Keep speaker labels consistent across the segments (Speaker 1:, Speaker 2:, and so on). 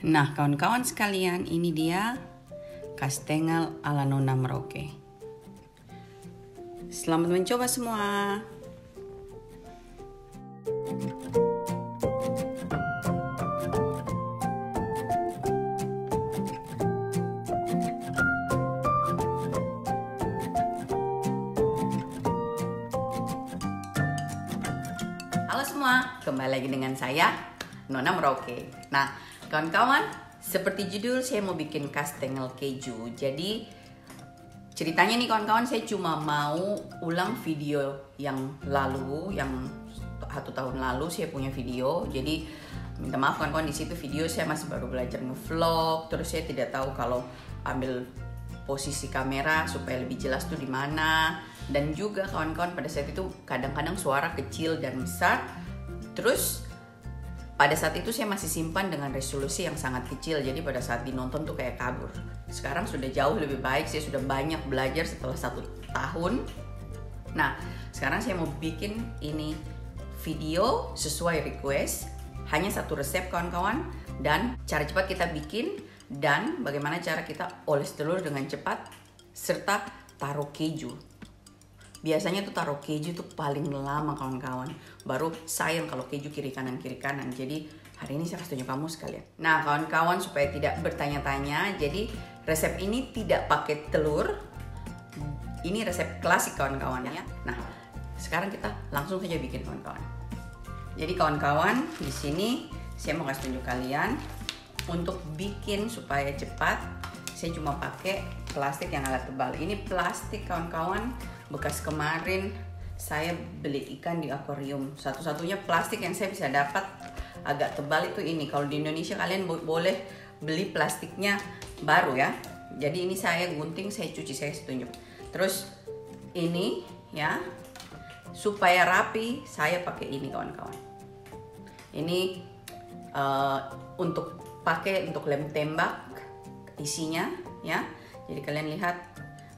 Speaker 1: Nah, kawan-kawan sekalian, ini dia kastengel ala Nona Merauke. Selamat mencoba semua. Halo semua, kembali lagi dengan saya, Nona Merauke. Nah, kawan-kawan, seperti judul, saya mau bikin kastengel keju. Jadi, ceritanya nih kawan-kawan, saya cuma mau ulang video yang lalu, yang 1 tahun lalu saya punya video. Jadi, minta maaf kawan-kawan, di situ video saya masih baru belajar nge-vlog. Terus saya tidak tahu kalau ambil posisi kamera supaya lebih jelas tuh di mana. Dan juga kawan-kawan pada saat itu kadang-kadang suara kecil dan besar. Terus pada saat itu saya masih simpan dengan resolusi yang sangat kecil. Jadi pada saat dinonton tuh kayak kabur. Sekarang sudah jauh lebih baik. Saya sudah banyak belajar setelah 1 tahun. Nah, sekarang saya mau bikin ini video sesuai request. Hanya 1 resep kawan-kawan. Dan cara cepat kita bikin. Dan bagaimana cara kita oles telur dengan cepat. Serta taruh keju. Biasanya tuh taruh keju tuh paling lama kawan-kawan. Baru sayang kalau keju kiri kanan. Jadi hari ini saya kasih tunjuk kamu sekalian. Nah kawan-kawan, supaya tidak bertanya-tanya, jadi resep ini tidak pakai telur. Ini resep klasik kawan-kawan ya. Nah sekarang kita langsung saja bikin kawan-kawan. Jadi kawan-kawan, di sini saya mau kasih tunjuk kalian untuk bikin supaya cepat. Saya cuma pakai plastik yang agak tebal. Ini plastik kawan-kawan bekas kemarin saya beli ikan di akuarium. Satu-satunya plastik yang saya bisa dapat agak tebal itu ini. Kalau di Indonesia kalian boleh beli plastiknya baru ya. Jadi ini saya gunting, saya cuci, saya tunjuk. Terus ini ya, supaya rapi saya pakai ini kawan-kawan. Ini untuk lem tembak isinya ya. Jadi kalian lihat,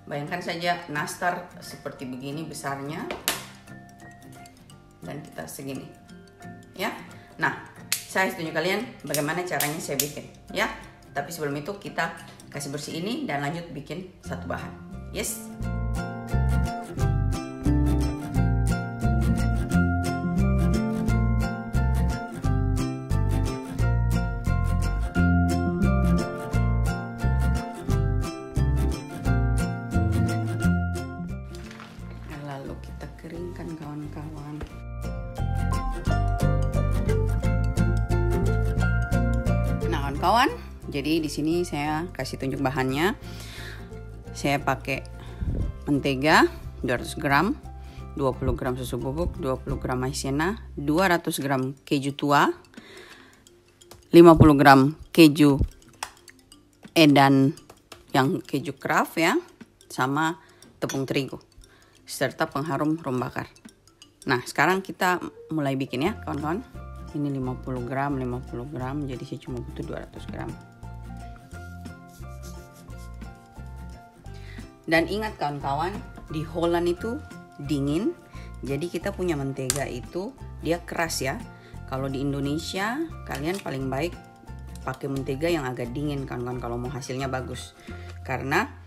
Speaker 1: bayangkan saja nastar seperti begini besarnya dan kita segini ya. Nah saya tunjuk kalian bagaimana caranya saya bikin ya. Tapi sebelum itu kita kasih bersih ini dan lanjut bikin satu bahan. Yes. Keringkan kawan-kawan. Nah kawan-kawan, jadi di sini saya kasih tunjuk bahannya. Saya pakai mentega 200 gram, 20 gram susu bubuk, 20 gram maizena, 200 gram keju tua, 50 gram keju Edam yang keju Kraft ya, sama tepung terigu serta pengharum rum bakar. Nah sekarang kita mulai bikin ya kawan-kawan. Ini 50 gram, jadi saya cuma butuh 200 gram. Dan ingat kawan-kawan, di Holland itu dingin, jadi kita punya mentega itu dia keras ya. Kalau di Indonesia kalian paling baik pakai mentega yang agak dingin kawan-kawan kalau mau hasilnya bagus. Karena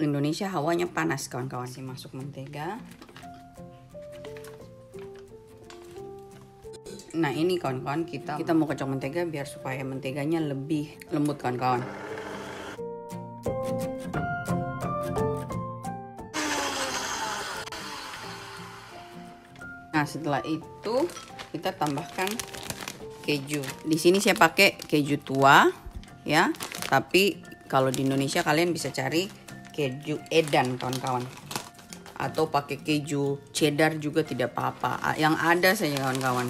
Speaker 1: Indonesia hawanya panas kawan-kawan. Masih masuk mentega. Nah ini kawan-kawan, kita mau kocok mentega biar supaya menteganya lebih lembut kawan-kawan. Nah setelah itu kita tambahkan keju. Di sini saya pakai keju tua ya. Tapi kalau di Indonesia kalian bisa cari keju Edam kawan-kawan, atau pakai keju cheddar juga tidak apa-apa, yang ada saja kawan-kawan.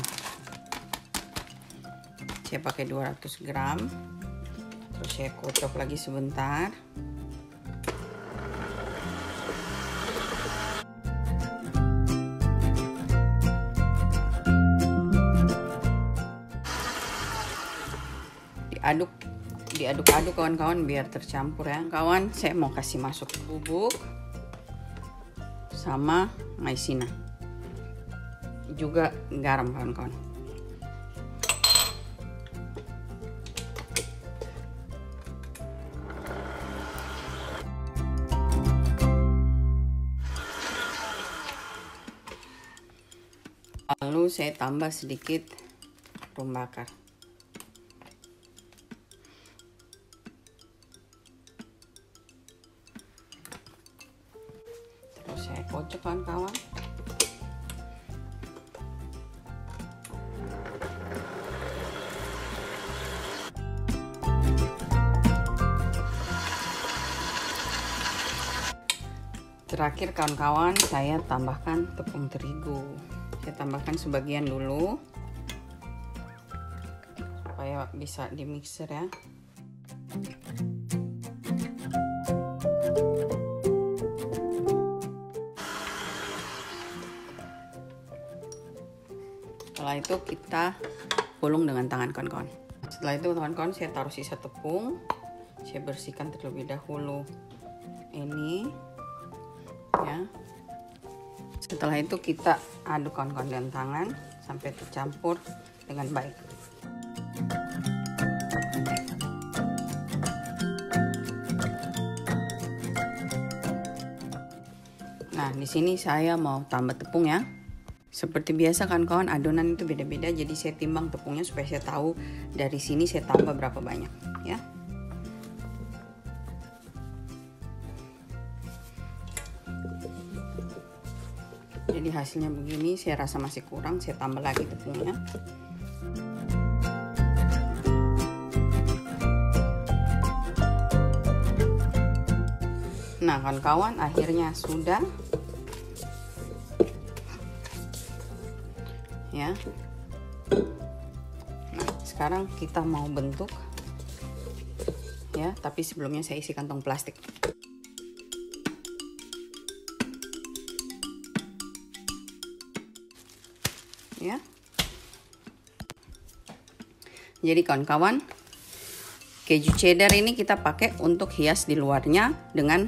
Speaker 1: Saya pakai 200 gram, terus saya kocok lagi sebentar. Diaduk-aduk kawan-kawan biar tercampur ya kawan. Saya mau kasih masuk bubuk sama maizena, juga garam kawan-kawan. saya tambah sedikit rum bakar. Terus saya kocok kawan-kawan. Terakhir kawan-kawan, saya tambahkan tepung terigu. Saya tambahkan sebagian dulu supaya bisa di mixer ya. Setelah itu kita gulung dengan tangan kawan-kawan. Setelah itu kawan-kawan, saya taruh sisa tepung. Saya bersihkan terlebih dahulu ini ya. Setelah itu kita aduk kawan-kawan dengan tangan sampai tercampur dengan baik. Nah, di sini saya mau tambah tepung ya. Seperti biasa kawan-kawan, adonan itu beda-beda, jadi saya timbang tepungnya supaya saya tahu dari sini saya tambah berapa banyak ya. Jadi hasilnya begini, saya rasa masih kurang, saya tambah lagi tepungnya. Nah kawan-kawan, akhirnya sudah ya. Nah sekarang kita mau bentuk ya, tapi sebelumnya saya isi kantong plastik. Ya. Jadi kawan-kawan, keju cheddar ini kita pakai untuk hias di luarnya dengan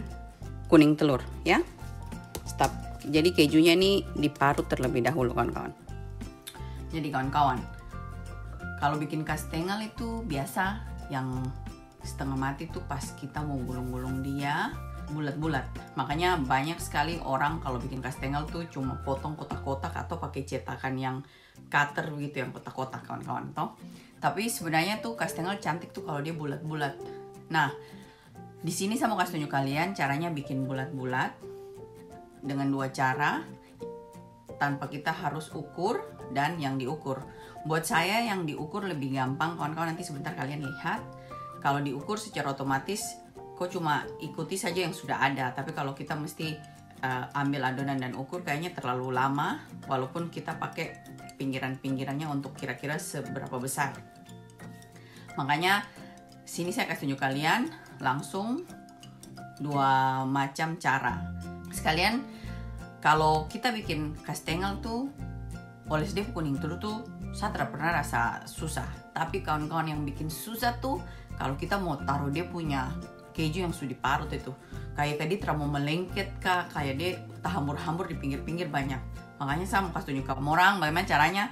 Speaker 1: kuning telur ya. Stop. Jadi kejunya ini diparut terlebih dahulu kawan-kawan. Jadi kawan-kawan, kalau bikin kastengel itu biasa yang setengah mati tuh pas kita mau gulung-gulung dia bulat-bulat. Makanya banyak sekali orang kalau bikin kastengel tuh cuma potong kotak-kotak atau pakai cetakan yang cutter gitu, yang kotak-kotak kawan-kawan toh. Tapi sebenarnya tuh kastengel cantik tuh kalau dia bulat-bulat. Nah, di sini saya mau kasih tunjuk kalian caranya bikin bulat-bulat dengan dua cara tanpa kita harus ukur dan yang diukur. Buat saya yang diukur lebih gampang kawan-kawan, nanti sebentar kalian lihat. Kalau diukur secara otomatis kok cuma ikuti saja yang sudah ada, tapi kalau kita mesti ambil adonan dan ukur kayaknya terlalu lama, walaupun kita pakai pinggiran-pinggirannya untuk kira-kira seberapa besar. Makanya sini saya kasih tunjuk kalian langsung dua macam cara. Sekalian kalau kita bikin kastengel tuh oles dia kuning telur tuh saya tidak pernah rasa susah, tapi kawan-kawan yang bikin susah tuh kalau kita mau taruh dia punya keju yang sudah diparut itu, kayak tadi terlalu melengket kah, kayak dia hambur-hambur di pinggir-pinggir banyak. Makanya saya mau kasih tunjuk ke orang bagaimana caranya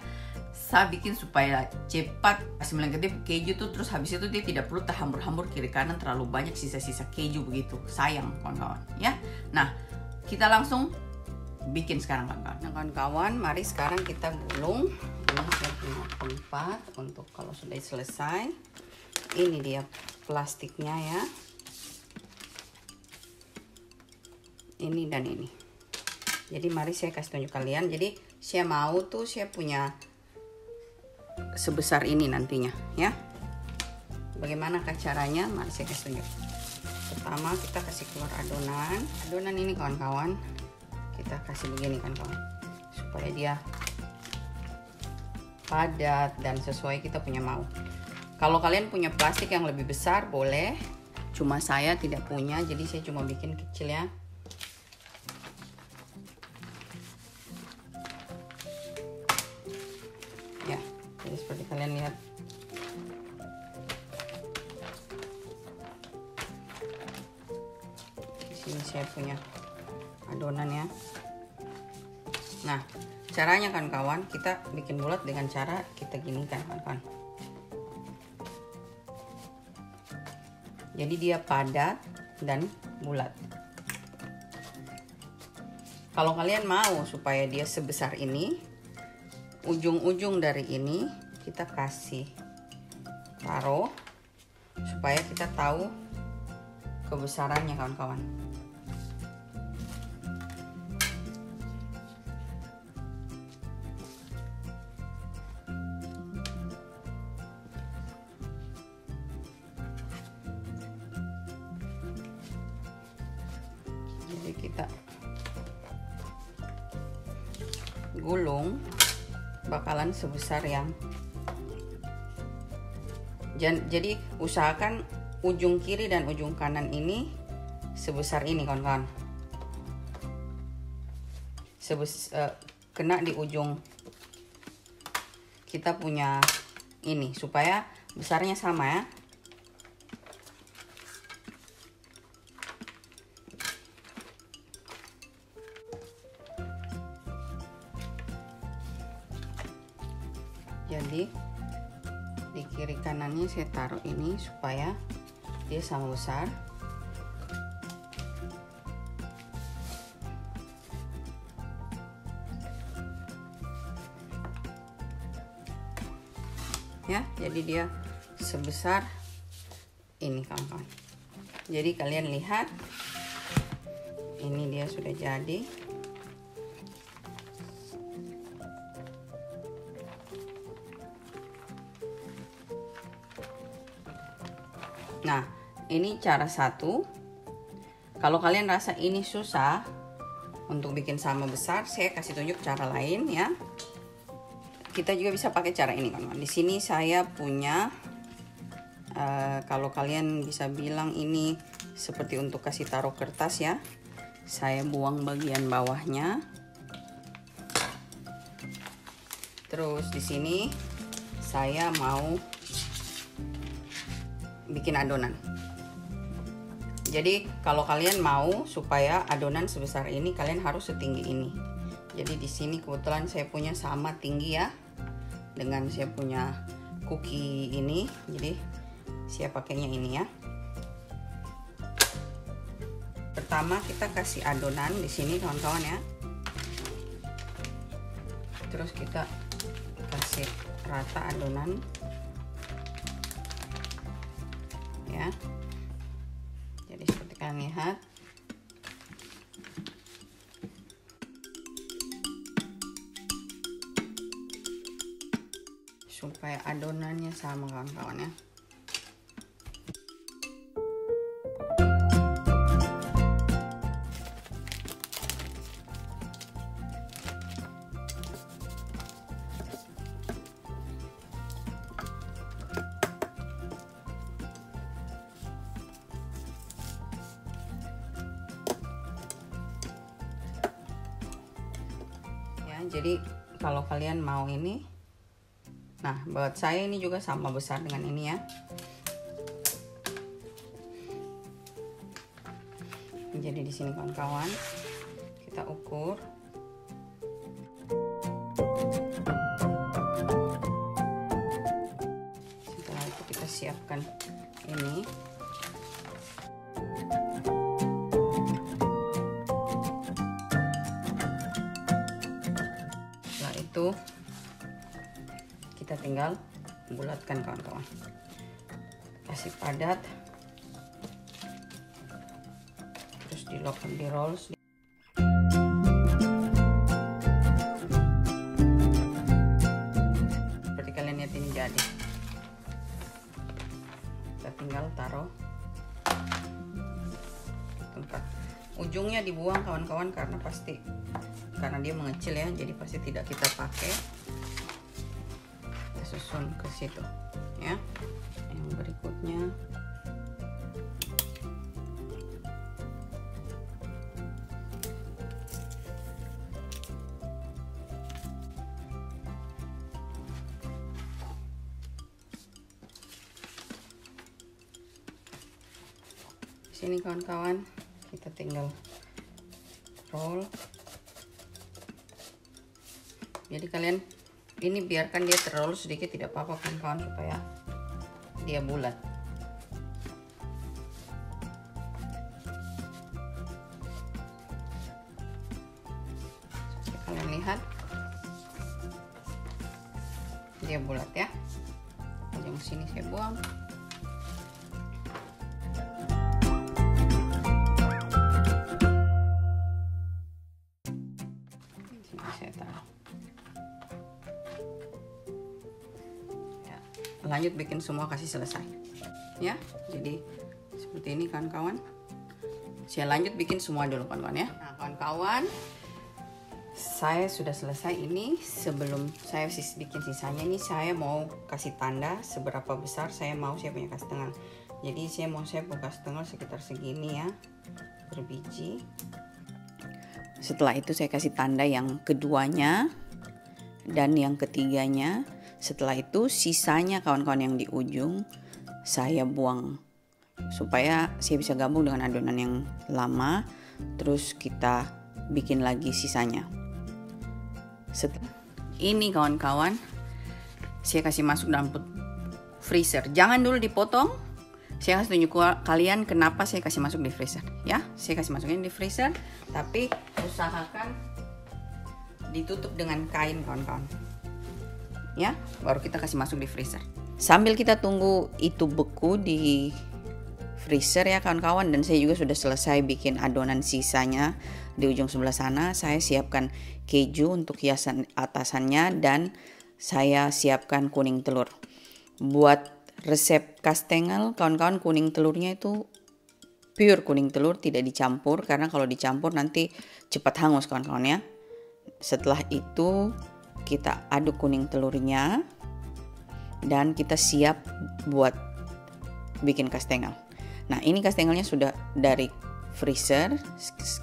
Speaker 1: saya bikin supaya cepat kasih melengket dia keju tuh, terus habis itu dia tidak perlu hambur-hambur kiri kanan terlalu banyak sisa-sisa keju begitu, sayang kawan-kawan ya. Nah kita langsung bikin sekarang kawan-kawan. Nah kawan-kawan, mari sekarang kita gulung. Ini saya punya tempat untuk kalau sudah selesai. Ini dia plastiknya ya. Ini dan ini. Jadi mari saya kasih tunjuk kalian. Jadi saya mau tuh saya punya sebesar ini nantinya ya. Bagaimanakah caranya? Mari saya kasih tunjuk. Pertama kita kasih keluar adonan. Adonan ini kawan-kawan kita kasih begini kan kawan, supaya dia padat dan sesuai kita punya mau. Kalau kalian punya plastik yang lebih besar boleh, cuma saya tidak punya, jadi saya cuma bikin kecil ya. Ya, jadi seperti kalian lihat. Di sini saya punya adonan ya. Nah, caranya kan kawan, kita bikin bulat dengan cara kita gini kan kawan. Jadi dia padat dan bulat. Kalau kalian mau supaya dia sebesar ini, ujung-ujung dari ini kita kasih taruh supaya kita tahu kebesarannya kawan-kawan. Jadi kita gulung bakalan sebesar yang, jadi usahakan ujung kiri dan ujung kanan ini sebesar ini kawan-kawan, kena di ujung kita punya ini supaya besarnya sama ya. Jadi di kiri kanannya saya taruh ini supaya dia sama besar. Ya, jadi dia sebesar ini kawan-kawan. Jadi kalian lihat, ini dia sudah jadi. Nah, ini cara satu. Kalau kalian rasa ini susah untuk bikin sama besar, saya kasih tunjuk cara lain ya. Kita juga bisa pakai cara ini kawan-kawan. Di sini saya punya, kalau kalian bisa bilang ini seperti untuk kasih taruh kertas ya. Saya buang bagian bawahnya. Terus di sini saya mau bikin adonan. Jadi kalau kalian mau supaya adonan sebesar ini, kalian harus setinggi ini. Jadi di sini kebetulan saya punya sama tinggi ya dengan saya punya cookie ini. Jadi saya pakainya ini ya. Pertama kita kasih adonan di sini kawan-kawan ya. Terus kita kasih rata adonan. Ya, jadi seperti kalian lihat, supaya adonannya sama kawan-kawan ya. Jadi kalau kalian mau ini, nah buat saya ini juga sama besar dengan ini ya. Jadi di sini kawan-kawan kita ukur. Setelah itu kita siapkan ini. Itu kita tinggal bulatkan kawan-kawan, kasih padat, terus di roll seperti kalian lihat ini jadi. Kita tinggal taruh tempat ujungnya, dibuang kawan-kawan karena dia mengecil ya, jadi pasti tidak kita pakai. Kita susun ke situ ya. Yang berikutnya di sini kawan-kawan kita tinggal roll. Jadi kalian ini biarkan dia terlalu sedikit tidak apa-apa kawan-kawan, supaya dia bulat. Seperti kalian lihat. dia bulat ya. Ujung sini saya buang. Sini saya taruh. Ya, lanjut bikin semua, kasih selesai. Ya, jadi seperti ini kawan-kawan. Saya lanjut bikin semua dulu kawan-kawan ya. Nah kawan-kawan, saya sudah selesai ini. Sebelum saya bikin sisanya ini, saya mau kasih tanda seberapa besar saya mau saya punya kastengel. Jadi saya punya kastengel sekitar segini ya, berbiji. Setelah itu saya kasih tanda yang keduanya dan yang ketiganya. Setelah itu sisanya kawan-kawan yang di ujung saya buang supaya saya bisa gabung dengan adonan yang lama. Terus kita bikin lagi sisanya. Setelah ini kawan-kawan, saya kasih masuk dalam freezer. Jangan dulu dipotong. Saya kasih tunjuk kalian kenapa saya kasih masuk di freezer ya. Saya kasih masukin di freezer, tapi usahakan ditutup dengan kain kawan-kawan ya, baru kita kasih masuk di freezer. Sambil kita tunggu itu beku di freezer ya kawan-kawan, dan saya juga sudah selesai bikin adonan sisanya. Di ujung sebelah sana saya siapkan keju untuk hiasan atasannya, dan saya siapkan kuning telur. Buat resep kastengel kawan-kawan, kuning telurnya itu pure kuning telur, tidak dicampur, karena kalau dicampur nanti cepat hangus kawan-kawan ya. Setelah itu kita aduk kuning telurnya dan kita siap buat bikin kastengel. Nah ini kastengelnya sudah dari freezer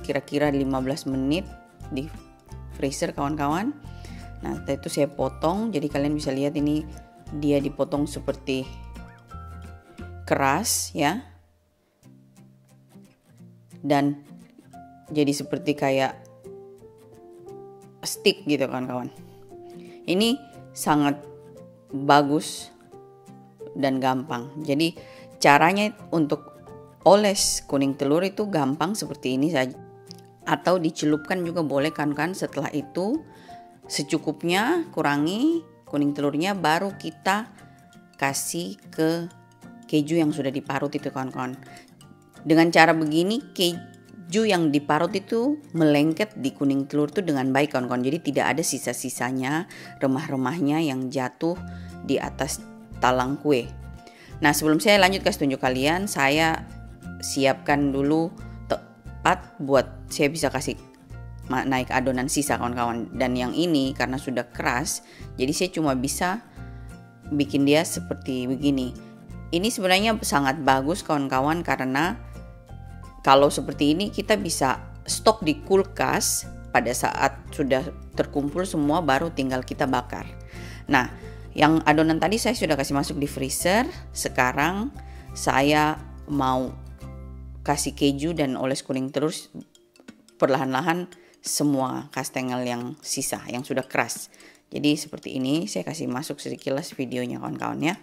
Speaker 1: kira-kira 15 menit di freezer kawan-kawan. Nah itu saya potong, jadi kalian bisa lihat ini dia dipotong seperti keras ya, dan jadi seperti kayak stick gitu kawan-kawan. Ini sangat bagus dan gampang. Jadi caranya untuk oles kuning telur itu gampang seperti ini saja, atau dicelupkan juga boleh kan. Setelah itu secukupnya kurangi kuning telurnya, baru kita kasih ke keju yang sudah diparut itu kawan-kawan. Dengan cara begini keju yang diparut itu melengket di kuning telur itu dengan baik kawan-kawan. Jadi tidak ada sisa-sisanya, remah-remahnya yang jatuh di atas talang kue. Nah sebelum saya lanjut kasih tunjuk kalian, saya siapkan dulu tempat buat saya bisa kasih naik adonan sisa kawan-kawan. Dan yang ini karena sudah keras, jadi saya cuma bisa bikin dia seperti begini. Ini sebenarnya sangat bagus kawan-kawan, karena kalau seperti ini kita bisa stok di kulkas. Pada saat sudah terkumpul semua baru tinggal kita bakar. Nah yang adonan tadi saya sudah kasih masuk di freezer. Sekarang saya mau kasih keju dan oles kuning terus perlahan-lahan semua kastengel yang sisa yang sudah keras. Jadi seperti ini, saya kasih masuk sekilas videonya kawan-kawan ya.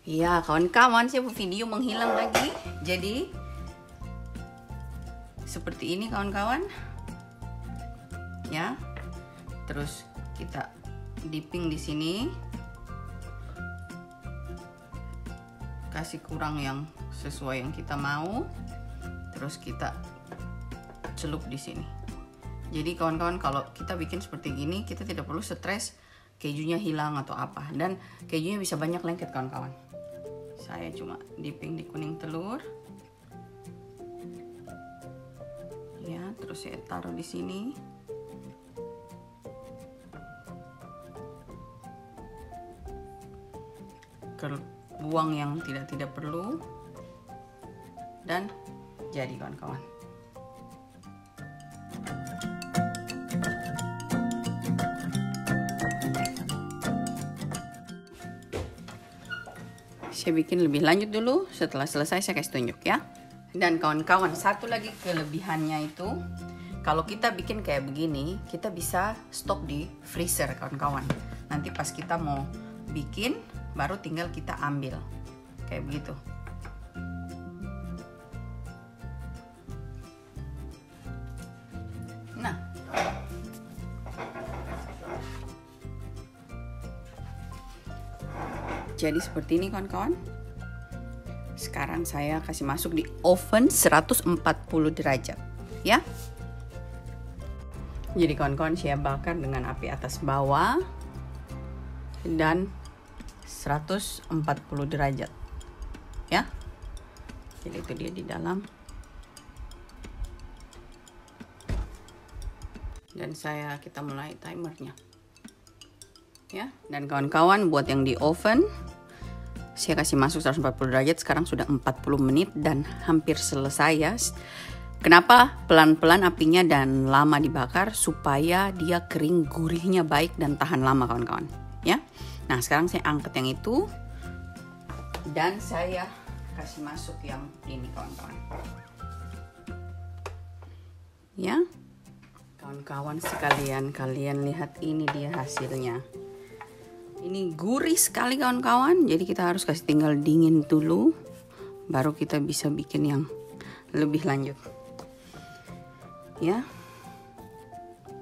Speaker 1: Ya kawan-kawan, saya video menghilang lagi. Jadi seperti ini kawan-kawan ya. Terus kita dipping di sini, kasih kurang yang sesuai yang kita mau, terus kita celup di sini. Jadi kawan-kawan, kalau kita bikin seperti gini kita tidak perlu stres kejunya hilang atau apa, dan kejunya bisa banyak lengket kawan-kawan. Saya cuma dipping di kuning telur ya, terus saya taruh di sini. Buang yang tidak perlu, dan jadi kawan-kawan. Saya bikin lebih lanjut dulu, setelah selesai saya kasih tunjuk ya. Dan kawan-kawan, satu lagi kelebihannya itu, kalau kita bikin kayak begini, kita bisa stok di freezer kawan-kawan. Nanti pas kita mau bikin, baru tinggal kita ambil kayak begitu. Nah jadi seperti ini kawan-kawan. Sekarang saya kasih masuk di oven 140 derajat ya. Jadi kawan-kawan, saya bakar dengan api atas bawah dan 140 derajat ya. Jadi itu dia di dalam. Dan kita mulai timernya ya. Dan kawan-kawan, buat yang di oven saya kasih masuk 140 derajat, sekarang sudah 40 menit dan hampir selesai ya. Kenapa pelan-pelan apinya dan lama dibakar? Supaya dia kering, gurihnya baik dan tahan lama kawan-kawan ya. Nah sekarang saya angkat yang itu dan saya kasih masuk yang ini kawan-kawan ya. Kawan-kawan sekalian, kalian lihat ini dia hasilnya. Ini gurih sekali kawan-kawan. Jadi kita harus kasih tinggal dingin dulu, baru kita bisa bikin yang lebih lanjut ya.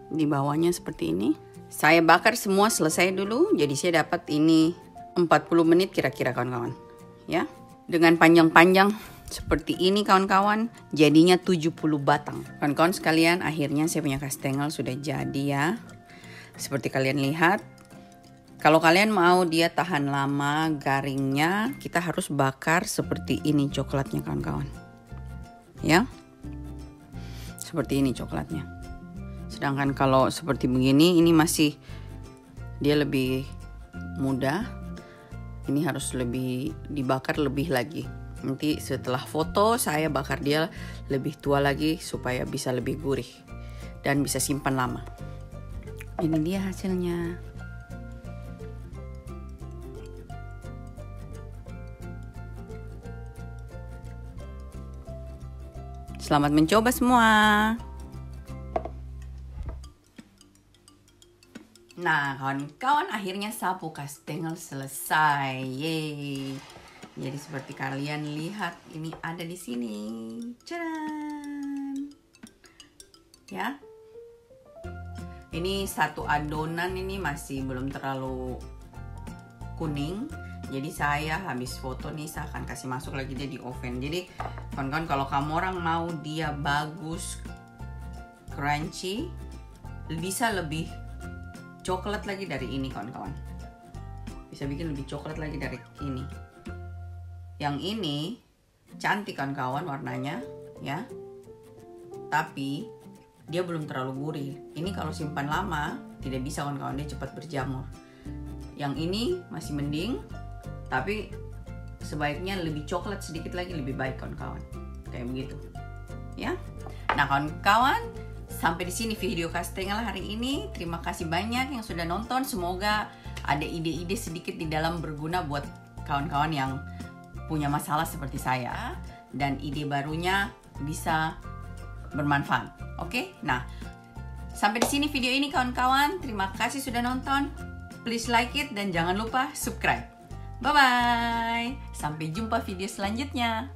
Speaker 1: Di bawahnya seperti ini. Saya bakar semua selesai dulu. Jadi saya dapat ini 40 menit kira-kira kawan-kawan ya. Dengan panjang-panjang seperti ini kawan-kawan, jadinya 70 batang. Kawan-kawan sekalian, akhirnya saya punya kastengel sudah jadi ya. Seperti kalian lihat. Kalau kalian mau dia tahan lama garingnya, kita harus bakar seperti ini coklatnya kawan-kawan ya. Seperti ini coklatnya. Sedangkan kalau seperti begini, ini masih dia lebih muda. Ini harus lebih dibakar lebih lagi. Nanti setelah foto saya bakar dia lebih tua lagi supaya bisa lebih gurih dan bisa simpan lama. Ini dia hasilnya. Selamat mencoba semua. Nah, kawan-kawan, akhirnya sapu kastengel selesai. Yeay. Jadi seperti kalian lihat, ini ada di sini. Cadan. Ya. Ini satu adonan ini masih belum terlalu kuning. Jadi saya habis foto nih, saya akan kasih masuk lagi dia di oven. Jadi kawan-kawan, kalau kamu orang mau dia bagus, crunchy, bisa lebih coklat lagi dari ini kawan-kawan. Bisa bikin lebih coklat lagi dari ini. Yang ini cantik kawan-kawan warnanya ya. Tapi dia belum terlalu gurih. Ini kalau simpan lama tidak bisa kawan-kawan, dia cepat berjamur. Yang ini masih mending, tapi sebaiknya lebih coklat sedikit lagi lebih baik kawan-kawan. Kayak begitu. Ya. Nah, kawan-kawan, sampai di sini video kastengel hari ini. Terima kasih banyak yang sudah nonton. Semoga ada ide-ide sedikit di dalam berguna buat kawan-kawan yang punya masalah seperti saya, dan ide barunya bisa bermanfaat. Oke? Nah, sampai di sini video ini kawan-kawan. Terima kasih sudah nonton. Please like it dan jangan lupa subscribe. Bye-bye. Sampai jumpa video selanjutnya.